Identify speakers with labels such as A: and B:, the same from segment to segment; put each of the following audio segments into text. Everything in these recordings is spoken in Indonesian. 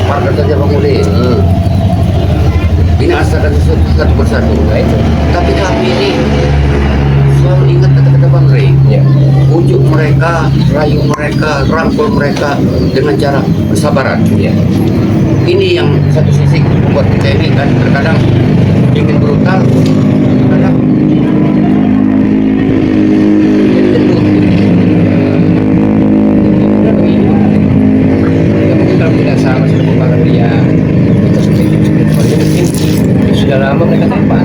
A: paparkan saja Bang Udin. Ini asalkan satu persatu.
B: Nah itu.
A: Tapi kami ini selalu ingat kata-kata Bang Rey.
B: Ya.
A: Bujuk mereka, rayu mereka, rangkul mereka dengan cara kesabaran.
B: Ya.
A: Ini yang satu sisi membuat kita ini kan terkadang ingin brutal, terkadang jadi gendut.
B: Karena begini, ya mungkin kalau tidak sama sudah membangun dia perspektif mungkin sudah lama mereka tanpa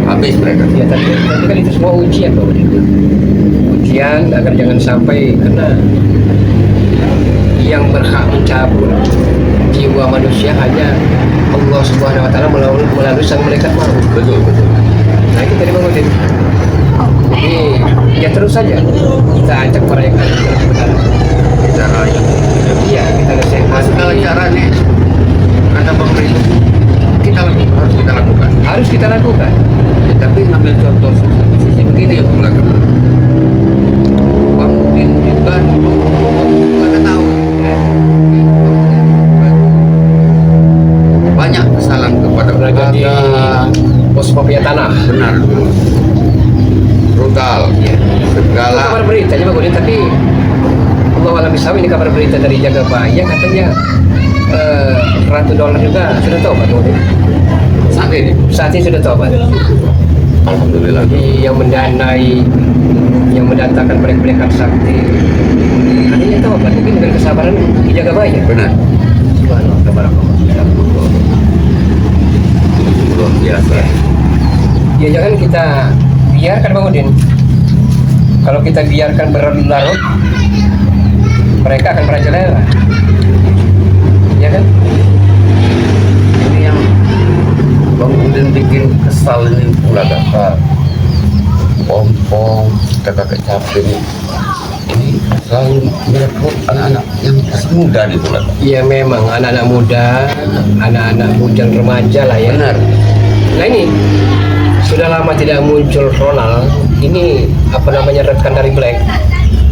A: Habis mereka.
B: ya tapi kan itu semua ujian Pak Udin. Ujian agar jangan sampai karena yang berhak mencabut jiwa manusia hanya Allah Subhanahu wa taala melalui sang malaikat maut.
A: Betul, betul.
B: Nah itu tadi Bang Udin. Jadi ya terus saja kita ajak mereka dalam kebenaran.
A: Kita rayu.
B: Iya kita nasihat.
A: Segala caranya kata Bang Rey itu harus kita lakukan.
B: Harus kita lakukan.
A: Ya, tapi ngambil contoh sisi begini ya Bang Laga. Bang Udin juga pada tahu banyak kesalahan kepada
B: Jadi
A: keluarga.
B: pos mafia tanah.
A: Benar, brutal.
B: Ya. Itu
A: Segala
B: kabar berita aja Bang Udin, tapi Allah alam bisawab ini kabar berita dari Jagabaya katanya $100 juga sudah tobat Bang Udin. Saat ini sudah tobat.
A: Alhamdulillah.
B: Jadi yang mendanai, yang mendatangkan mereka sakti, artinya tobat mungkin dengan kesabaran di Jagabaya.
A: Benar.
B: Subhanallah, tabarakallah.
A: Luar biasa.
B: Ya jangan kita biarkan Bang Udin. Kalau kita biarkan berlarut, mereka akan merajalela. Ya kan?
A: Ini yang Bang Udin bikin kesal ini pula kakak. Pompong, kakak capek ini. Ini selalu merekrut anak-anak yang masih muda nih pula.
B: Iya memang anak-anak muda, anak-anak bujang remaja lah ya.
A: Benar.
B: Nah ini sudah lama tidak muncul Ronald. Ini apa namanya rekan dari Black.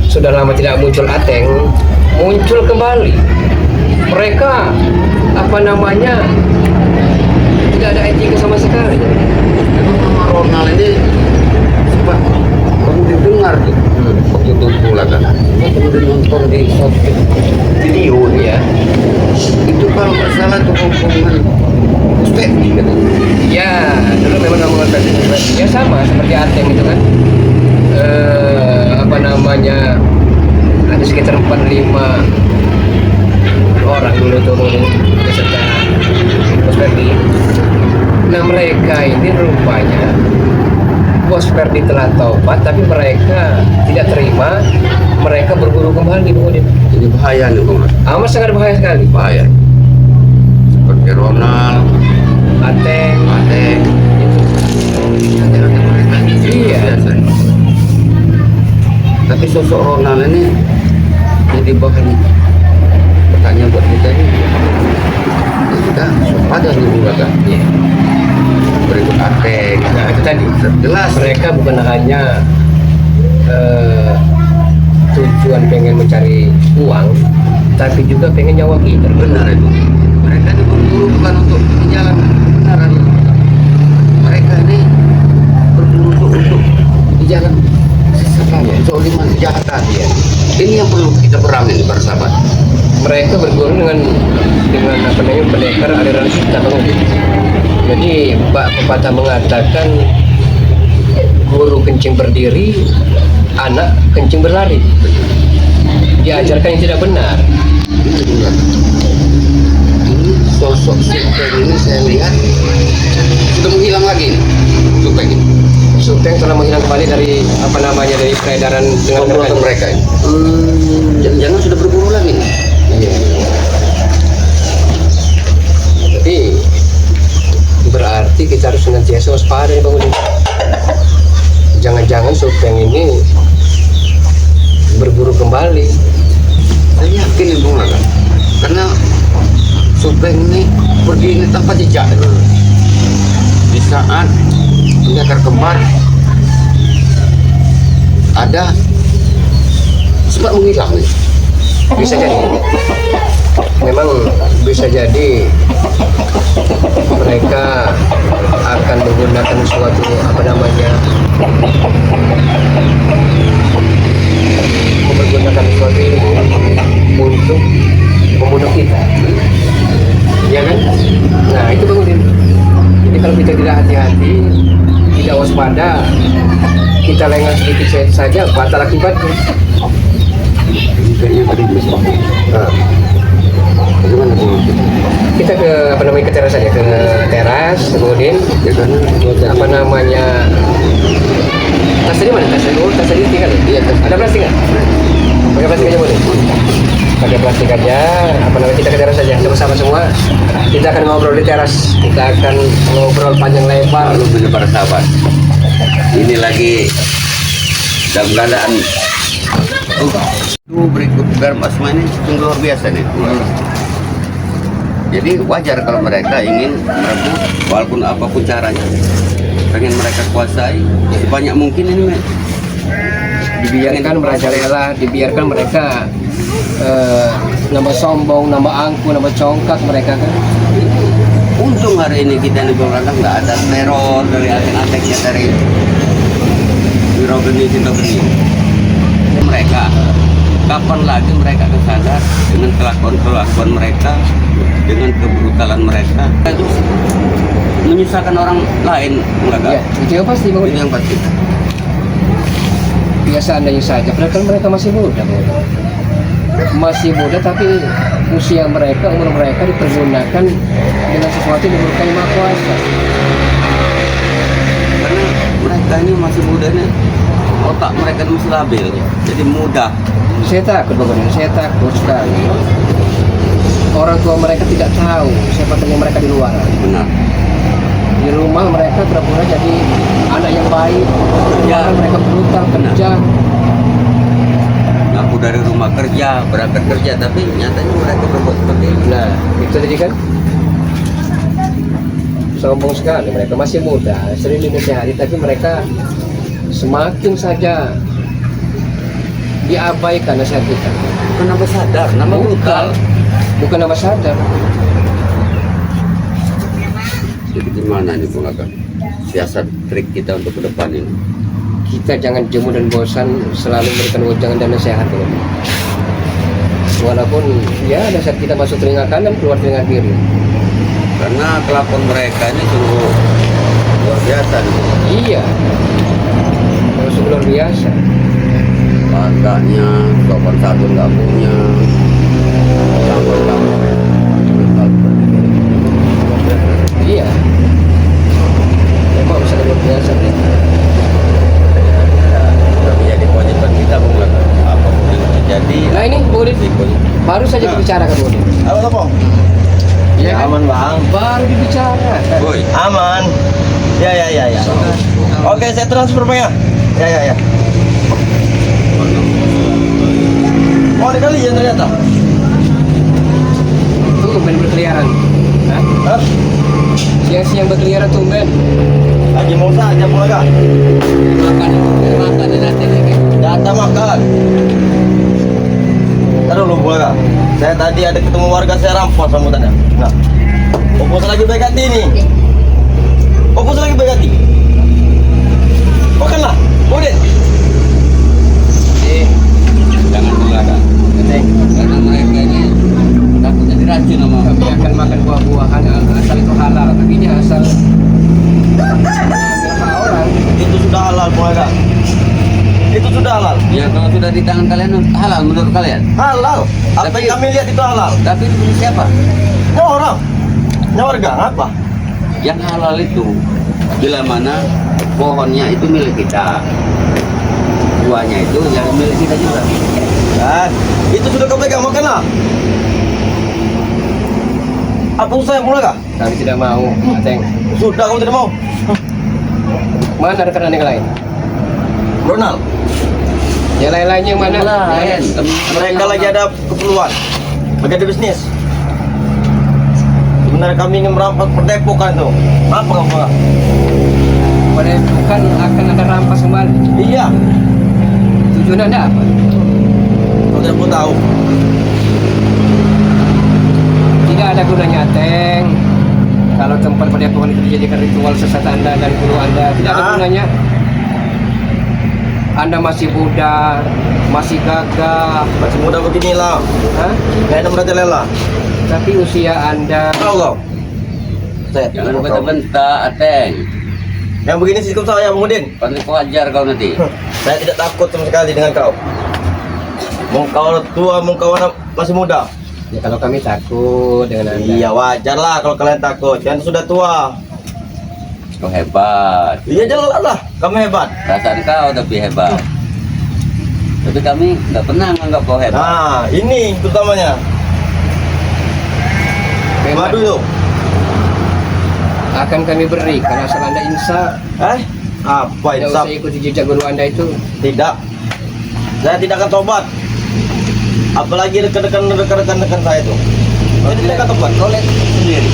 B: Sudah lama tidak muncul Ateng, muncul kembali. Mereka apa namanya tidak ada etika sama sekali.
A: Memang nama Ronald ini sempat Bang Udin dengar tuh. Waktu itu pula kan. Bang Udin nonton di satu video
B: Ya,
A: itu kalau nggak salah tuh hubungan spek gitu.
B: ya dulu memang nggak mengerti. Ya sama seperti Ateng itu kan. Apa namanya ada sekitar 4-5 orang dulu tuh beserta Bos Ferdi. Nah mereka ini rupanya Bos Ferdi telah taubat, tapi mereka tidak terima, mereka berburu kembali Bang Udin.
A: Ini bahaya nih Bang.
B: Amat sangat bahaya sekali.
A: Bahaya. Seperti Ronald,
B: Ateng,
A: Ateng.
B: Iya.
A: Biasa. Tapi sosok Ronald ini jadi bahan pertanyaan buat kita ini. Ya kita ada nih kan.
B: Iya.
A: Berikut Ateng.
B: Nah itu tadi.
A: Jelas.
B: Mereka bukan hanya tujuan pengen mencari uang, tapi juga pengen nyawa kita.
A: Benar itu. Mereka ini berburu bukan untuk di jalan kebenaran. Mereka ini berburu untuk di jalan kesesatan, zoliman, kejahatan.
B: Iya.
A: Ini yang perlu kita perangi para sahabat.
B: Mereka berguru dengan apa namanya pendekar aliran kita Bang Udin. Jadi Pak pepatah mengatakan guru kencing berdiri, anak kencing berlari. Diajarkan yang tidak benar.
A: Ini juga. Ini sosok Supeng ini saya lihat sudah menghilang lagi. Supeng ini.
B: Supeng telah menghilang kembali dari apa namanya dari peredaran dengan
A: Komplotan
B: rekan.
A: mereka ini. Jangan-jangan sudah berburu lagi nih.
B: Iya. Tapi berarti kita harus senantiasa waspada ya Bang Udin. Jangan-jangan Supeng ini berburu kembali.
A: Saya yakin itu Bung Laga. Karena Supeng ini berdiri tanpa jejak. Di saat pendekar kembar ada sempat menghilang nih.
B: Bisa jadi. memang bisa jadi mereka akan menggunakan suatu apa namanya, menggunakan suatu ilmu untuk membunuh kita, ya kan? Nah itu Bang Udin. Jadi kalau kita tidak hati-hati, tidak waspada, kita lengah sedikit saja fatal akibatnya.
A: Kayaknya tadi besok.
B: Nah,
A: Bagaimana tuh?
B: kita ke apa namanya, ke teras saja, ke teras, kemudian
A: Ya karena
B: apa namanya, tas tadi mana? Tas tadi tinggal ya?
A: Iya, tas.
B: Ada plastik nggak? Pakai plastik aja boleh. Pakai plastik aja. Apa namanya, kita ke teras saja sama-sama semua. Kita akan ngobrol di teras. Kita akan ngobrol panjang lebar.
A: Lalu punya para sahabat. Ini lagi dalam keadaan itu berikut Garba semua ini sungguh luar biasa nih. Jadi wajar kalau mereka ingin merebut walaupun apapun caranya, pengen mereka kuasai sebanyak mungkin ini, men.
B: Dibiarkan merajalela, dibiarkan mereka nambah sombong, nambah angku, nambah congkak mereka kan.
A: Untung hari ini kita di Belanda nggak ada teror dari atek-ateknya dari Wirogeni Sintogeni. Mereka kapan lagi mereka akan sadar dengan kelakuan mereka, dengan kebrutalan mereka itu menyusahkan orang lain, enggak?
B: Ya, itu yang pasti Bang
A: Itu
B: Udin.
A: yang pasti.
B: Biasa andanya saja, padahal mereka masih muda, Bang Udin. Masih muda tapi usia mereka, umur mereka dipergunakan dengan sesuatu yang dimurkai Maha Kuasa.
A: Karena mereka ini masih muda nih, otak mereka masih labil, jadi mudah.
B: Saya takut Bang Udin, saya takut sekali. Orang tua mereka tidak tahu siapa tanya mereka di luar.
A: Benar.
B: Di rumah mereka pura-pura jadi anak yang baik,
A: Ya.
B: mereka brutal, kerja.
A: Aku dari rumah kerja, berangkat kerja, tapi nyatanya mereka berbuat seperti itu.
B: Nah, itu tadi kan sombong sekali, mereka masih muda, sering dinasihati, tapi mereka semakin saja diabaikan nasihat kita.
A: Kenapa sadar? Nama brutal.
B: Bukan nama sadar.
A: Jadi gimana nih Bulaga? Siasat trik kita untuk ke depan ini.
B: Kita jangan jemu dan bosan selalu memberikan wejangan dan nasihat. Walaupun ya nasihat kita masuk telinga kanan, keluar telinga kiri.
A: Karena kelakuan mereka ini sungguh luar biasa nih.
B: Iya, sungguh luar biasa.
A: Harganya, sopan satu nggak punya. Campur-campur.
B: Iya, memang bisa luar biasa.
A: Sudah menjadi kewajiban kita Bulaga. Apapun yang terjadi.
B: Nah ini Bang Udin,
A: resikonya.
B: baru saja dibicarakan Bang Udin.
C: Halo Bang.
B: Ya, kan?
C: Aman Bang.
B: Baru dibicara.
A: Boy.
C: Aman. Ya. Oke, saya transfer Bang ya. Ya. Oh, ada kali ya ternyata.
B: Tumben berkeliaran. Hah?
C: Hah?
B: Siang-siang berkeliaran tumben.
C: Lagi mau saja Bulaga.
B: Makan nanti nih.
C: Data makan. Taruh dulu Bulaga. Saya tadi ada ketemu warga, saya rampas rambutannya. Nah, Opus lagi baik hati nih. Opus lagi baik hati. Makanlah, Udin.
A: Jangan Bulaga. Karena mereka ini takutnya diracun sama.
B: Kami akan makan buah-buahan asal itu halal. Tapi ini asal mengambil orang.
C: Itu sudah halal Bulaga. Itu sudah halal.
A: Ya kalau sudah di tangan kalian halal menurut kalian.
C: Halal. Apa
A: Tapi-
C: yang kami lihat itu halal.
A: Tapi itu punya siapa?
C: Ini orang. Ini warga apa?
A: Yang halal itu bila mana pohonnya itu milik kita, buahnya itu yang milik kita juga.
C: Kan, itu sudah kau pegang makanlah. Apa usaha yang Bulaga?
B: Kami tidak mau, Ateng.
C: Sudah kamu tidak mau.
B: Mana rekan yang lain?
C: Ronald,
B: Yang lain-lainnya yang mana?
A: Lain.
C: mereka lagi ada keperluan. Lagi ada bisnis. Sebenarnya kami ingin merampas perdepokan tuh. Apa kamu Bulaga?
B: Pada bukan akan ada rampas kembali.
C: Iya,
B: Tujuan Anda apa?
C: kau tidak perlu tahu.
B: Tidak ada gunanya, Teng. Kalau tempat padepokan itu dijadikan ritual sesat Anda dan guru Anda, tidak ada gunanya. Anda masih muda, masih gagah,
C: Masih muda beginilah.
B: Hah?
C: Kayak nomor telela.
B: Tapi usia Anda
C: Tahu kau? Saya
A: Jangan bentak-bentak, Ateng.
C: yang begini sikap saya, Bang Udin.
A: Nanti kau ajar kau nanti.
C: Saya tidak takut sama sekali dengan kau. Mau kau tua, mau kau anak masih muda.
B: ya, kalau kami takut dengan Anda.
C: Iya wajar lah kalau kalian takut. Kan sudah tua.
A: Kau hebat.
C: Iya jelas lah, kamu hebat.
A: Perasaan kau tapi hebat. Tapi kami nggak pernah menganggap kau hebat.
C: Nah, ini utamanya.
B: Memang
C: Madu tuh.
B: akan kami berikan asal Anda insaf.
C: Apa
B: Tidak
C: insaf?
B: usah ikuti jejak guru Anda itu.
C: Tidak. Saya tidak akan tobat. Apalagi rekan-rekan saya itu. Saya tidak akan tobat.
A: Kau lihat sendiri.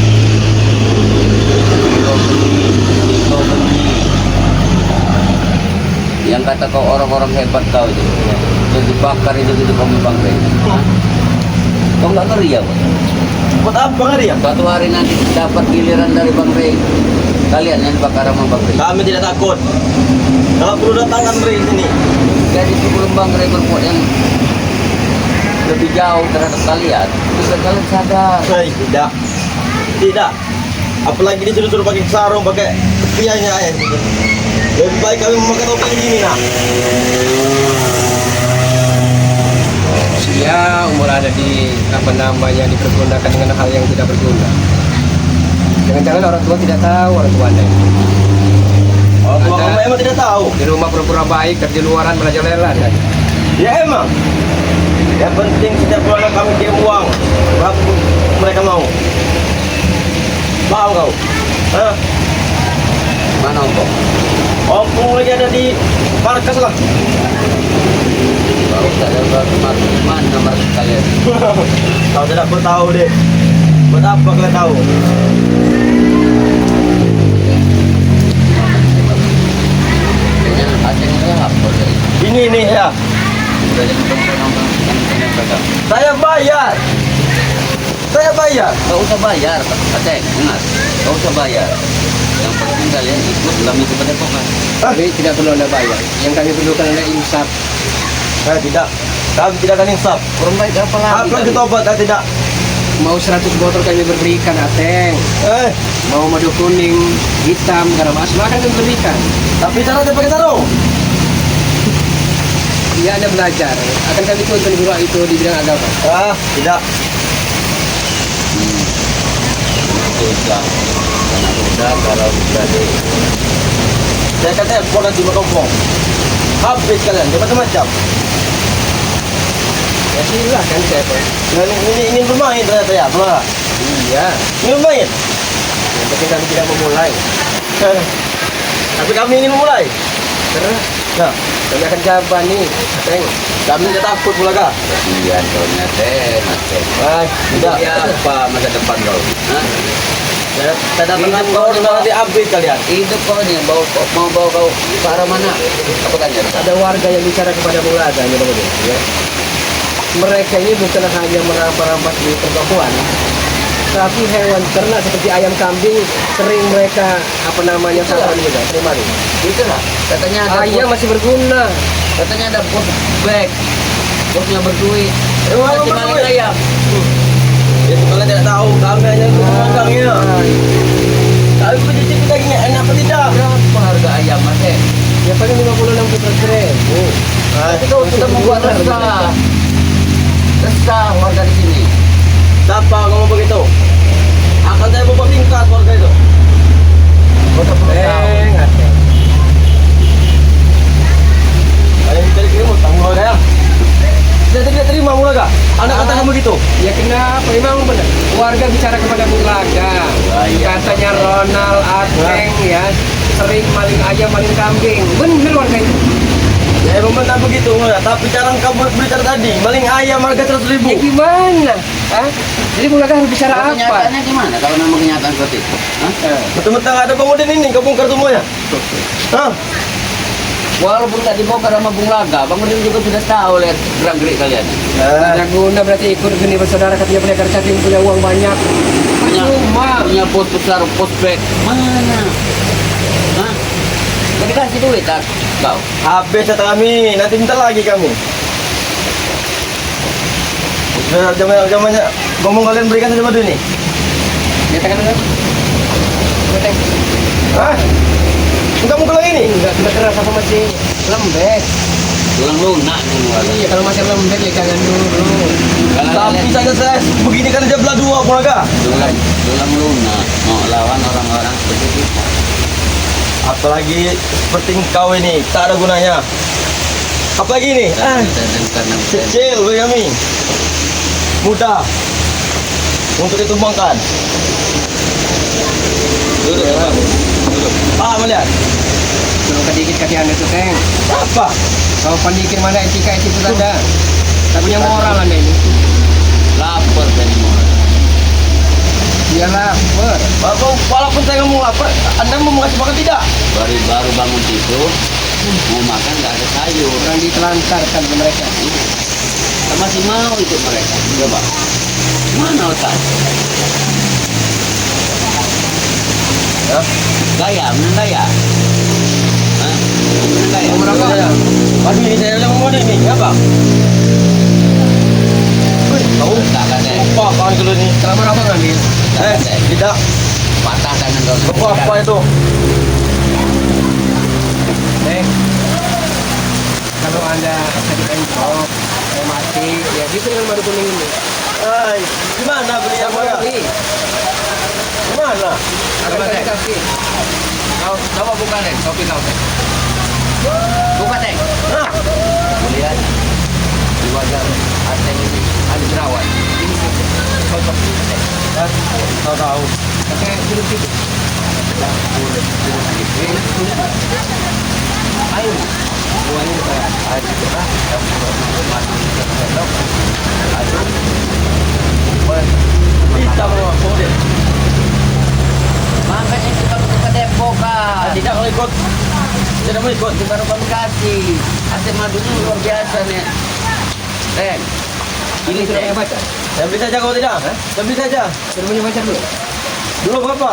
A: Yang kata kau orang-orang hebat kau itu, yang dibakar itu gitu kamu bangkai. Kau nggak ngeri ya, Bang?
C: Buat apa ngeri ya?
A: Suatu hari nanti dapat giliran dari Bang Rey. Kalian yang dibakar sama Bang Rey.
C: Kami tidak takut. Kalau perlu datangkan Rey sini.
A: Jadi sebelum Bang Rey berbuat yang lebih jauh terhadap kalian, bisa kalian sadar.
C: Tidak. Tidak. Apalagi disuruh pakai sarung, pakai pianya ya. Lebih baik kami memakai topi ini nah.
B: Ya, umur Anda dipergunakan dengan hal yang tidak berguna. Jangan-jangan orang tua tidak tahu orang tua Anda ini.
C: Oh, tua
B: Anda-
C: kamu emang tidak tahu.
B: Di rumah pura-pura baik, kerja luaran merajalela kan?
C: Ya emang. Yang penting setiap bulan kami kirim uang. Berapa pun mereka mau. Paham kau? Hah?
A: Mana Om?
C: Ompong lagi ada di markas lah.
A: Baru tak ada mana markas kalian?
C: Kau tidak perlu tahu deh. Buat apa kalian tahu?
A: Kayaknya acengnya apa dari?
C: Ini ya.
A: Udah jadi nongkrong mereka.
C: Saya bayar. Saya bayar.
A: Gak usah bayar, Aceng, ingat. Gak usah bayar. Yang penting kalian ikut kami kepada Tuhan.
B: Tapi tidak perlu Anda bayar. Yang kami perlukan Anda insaf.
C: Saya tidak. Kami tidak akan insaf.
A: Kurang baik apa lagi?
C: Apa
A: kami?
C: kita obat? Saya tidak.
B: Mau 100 botol kami berikan, Ateng.
C: Eh,
B: Mau madu kuning, hitam, garam asam akan kami berikan.
C: tapi cara dia pakai sarung.
B: Ya, Anda belajar. Akan kami tuntun guru itu di bidang agama.
C: Tidak.
A: Susah. Karena udah kalau sudah di
C: Saya akan telepon nanti berkompong. Habis kalian, dia macam-macam.
B: Ya silahkan saya Pak.
C: Ini ingin bermain ternyata ya, Bang.
B: Iya.
C: Ingin bermain.
B: Yang penting kami tidak memulai.
C: Tapi kami ingin memulai.
B: Karena
C: Nah,
B: kami akan jaban nih, Ateng.
C: kami tidak takut pula kah?
A: kasihan kau nyate, Aceng.
C: Tidak.
A: Ya apa masa depan kau? Hah?
C: Saya datangkan kau di mana diambil kalian.
A: Hidup kau nih, mau bawa kau ke arah mana? Apa kan ya?
B: Ada warga yang bicara kepada mulazanya begini, ya. Mereka ini bukan hanya merampas-rampas di perempuan, tapi hewan ternak seperti ayam kambing sering mereka sasar juga, sering mari.
A: Itu lah. Katanya ada
B: Ayam masih berguna.
A: katanya ada bos bag. Bosnya berduit.
C: Emang
A: Nanti
C: apa
A: maling
C: berduit?
A: ayam.
C: Ya kalian tidak tahu, kami hanya untuk memegangnya. Kami mencicipi dagingnya enak apa tidak?
A: Berapa harga ayam, Mas?
B: Ya paling 50-60 ribu.
A: Tapi kau sudah membuat resah. Resah warga di sini.
C: Siapa ngomong begitu? Akan saya bawa tingkat warga itu.
A: Kau tak perlu tahu.
B: Ateng.
C: Kalian mencari kirim utang warga ya? Saya tidak terima mulaga. Anak katakan begitu.
B: Ya kenapa? Memang benar. Warga bicara kepada Mulaga.
A: iya.
B: Katanya Ronald Ateng ya sering maling ayam, maling kambing. Bener warga itu.
C: Ya emang benar begitu, tapi cara kamu berbicara tadi, maling ayam harga 100.000.
B: Ya gimana? Hah? Jadi Mulaga harus bicara
A: Kalau
B: apa?
A: kenyataannya gimana? Kalau memang kenyataan seperti itu. Hah?
C: Betul-betul ada bangunan ini, kau bongkar semuanya. Hah?
A: Walaupun tak dibongkar sama Bung Laga, Bang Udin juga sudah tahu lihat gerak-gerik kalian.
B: Ada guna berarti ikut gini bersaudara katanya pendekar cacing punya uang banyak.
A: Punya pos besar, pos back. Mana? Hah? Mau dikasih duit tak? Kau?
C: Habis kata kami, nanti minta lagi kami. Sudah zamannya ngomong kalian berikan saja madu ini.
B: Nyatakan dulu. Nyatakan.
C: Hah? Enggak mau lagi ini?
B: Enggak, sudah keras apa masih lembek?
A: Tulang lunak semua.
B: Iya, kalau masih lembek ya jangan dulu.
C: Tapi saya begini kan aja belah dua keluarga.
A: Tulang lunak mau lawan orang-orang seperti kita.
C: Apalagi seperti engkau ini, tak ada gunanya. Apalagi ini?
A: Karena
C: Kecil bagi kami. Mudah untuk ditumbangkan.
A: duduk ya Bang. Duduk.
C: Paham melihat?
B: Belum kedikit katihan itu, Teng.
C: Apa?
B: Kalau pandikir mana etika itu ada. Tak punya moral Anda ini.
A: Lapar tadi mau.
B: Dia lapar.
C: Walaupun saya ngomong lapar, Anda mau mengasih makan tidak?
A: Baru bangun tidur, mau makan nggak ada sayur.
B: Orang ditelantarkan ke mereka.
A: Kita masih mau ikut mereka. Coba. Mana otak?
C: Ya.
A: Gaya, menang gaya. Hah? Menang gaya.
B: Mau merokok?
C: Pasti ini saya yang mau ini, apa? Wih, tahu?
A: Tak ada.
C: Apa kawan dulu ini?
B: Kalau merokok ngambil.
C: Tidak.
A: Patah tangan kau.
C: Apa itu?
B: Teng. Kalau Anda sakit entrok, mati, ya gitu dengan madu kuning ini.
C: Hai, gimana beli yang
B: Sama
C: mana?
B: beli.
C: Gimana?
B: Akan saya kasih.
A: Kau coba buka deh, kopi kau teh. Buka teh.
C: Nah,
A: Lihat di wajah Ateng ini ada jerawat. Ini cocok teh.
C: tahu.
B: Oke, duduk situ.
A: Ayo, buahnya kita ada cerah, yang masuk ke sendok. Aduh,
C: Bisa bawa kemudian.
A: makanya kita ke Depok kan.
C: Tidak mau ikut. Tidak mau ikut.
A: Di baru kami kasih. Asam madunya luar biasa nih. Ren,
B: Ini sudah punya pacar?
C: Saya beli saja kau tidak? Saya beli saja.
B: Sudah punya pacar belum?
C: Dulu berapa?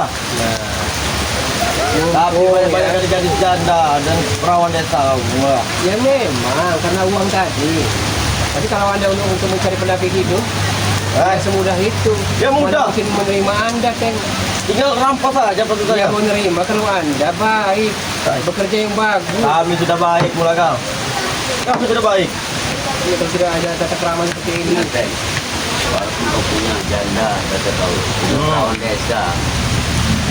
C: Tapi banyak kali gadis janda dan perawan desa kau semua.
B: Ya memang, karena uang tadi. Tapi kalau Anda untuk mencari pendamping hidup, tidak semudah itu.
C: Ya mudah.
B: Mana mungkin menerima Anda, Teng.
C: Tinggal rampas saja bantu
B: Dia
C: saya.
B: mau menerima kalau Anda baik, bekerja yang bagus.
C: Kami sudah baik mulai kau. Kami sudah baik.
B: Ya, kalau tidak ada tata krama seperti ini.
A: Ren, walaupun kau punya janda, kata kau punya perawan desa.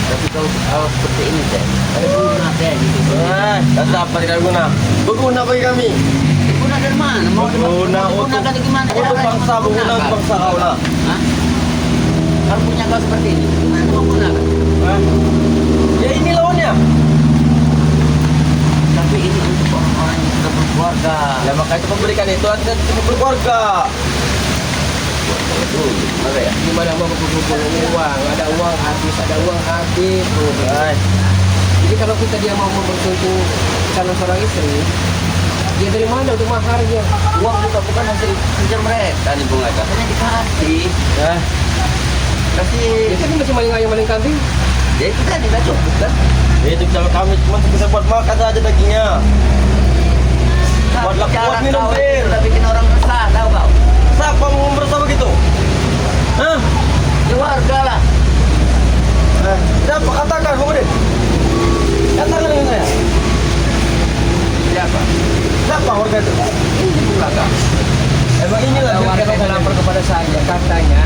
A: Tapi kalau seperti ini teh, ada guna teh gitu.
C: Dan apa tidak guna? Berguna bagi kami.
A: Guna dari mana? Mau
C: Berguna untuk
A: gunakan gimana?
C: untuk bangsa, berguna untuk bangsa kau lah.
A: Hah? Kalau punya kau seperti ini, gimana mau gunakan?
C: Ya ini lawannya.
A: Tapi ini untuk orang-orang yang sudah berkeluarga.
C: Ya maka itu memberikan itu ada berkeluarga.
A: Betul, ada ya?
B: Gimana mau berkumpul uang? Ada uang habis, ada uang habis.
C: Hai.
B: Jadi kalau kita dia mau mempersunting calon seorang istri, dia dari mana untuk maharnya?
A: Uang bukan hasil kerja mereka nih Bung Eka. Hanya dikasih.
C: Ya.
A: Kasih.
B: Ya kan masih maling ayam maling kambing.
A: Ya itu kan tidak cukup kan?
C: Itu sama kami cuma bisa buat makan saja dagingnya. Buatlah buat minum
A: kau
C: bir.
A: sudah bikin orang resah, tahu kau?
C: Siapa mau merasa begitu? Hah?
A: Ya warga lah.
C: Siapa katakan kemudian? Katakan dengan saya.
A: Siapa?
C: Siapa warga itu?
A: Ini Bung Eka.
C: Emang inilah
B: Ada warga
C: yang
B: yang lapor kepada saya, katanya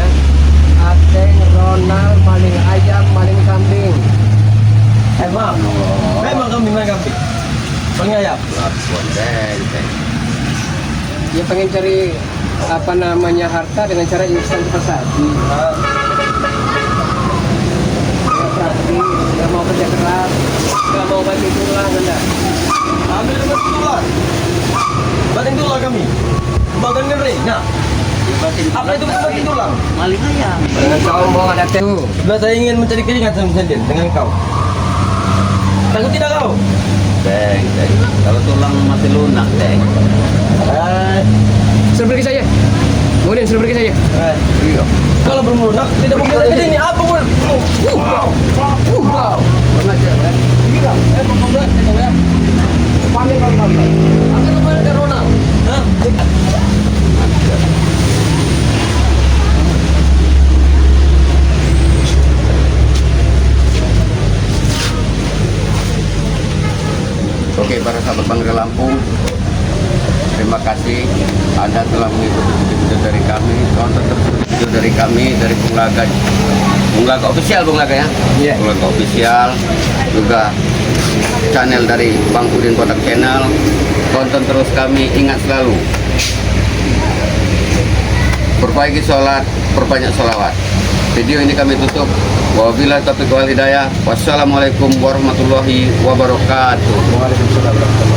B: Ateng, Ronald, maling ayam, maling kambing.
C: Emang kami main kambing. Paling ayam.
A: Lapor deh.
B: Dia pengen cari apa namanya harta dengan cara instan cepat saji. Nggak mau kerja keras, nggak mau banting tulang, Anda.
C: Ambil dengan tulang. Banting tulang kami. Bagian ngeri. Nah, apa itu banting tulang?
A: Maling ayam.
B: Dengan sombong ada tuh.
C: Sebelah saya ingin mencari keringat sama sendiri dengan kau. Takut tidak kau?
A: Deng. Kalau tulang masih lunak, Deng.
B: Suruh pergi saja. Kemudian suruh pergi saja.
A: Iya.
C: Kalau belum lunak tidak boleh begini ini apa pun.
A: Pengajar, kan?
C: Panggil Ronald. Akan kembali ke Ronald. Hah?
A: Oke, para sahabat Bangga Lampung, terima kasih Anda telah mengikuti video dari kami. Tonton terus video dari kami dari Bung Laga official, Bung Laga ya.
B: Iya.
A: Bung Laga official, juga channel dari Bang Udin Kotak Channel. Tonton terus kami, ingat selalu perbaiki sholat, perbanyak sholawat. Video ini kami tutup. Wabillahi taufiq wal hidayah. Wassalamualaikum warahmatullahi wabarakatuh.
C: Waalaikumsalam.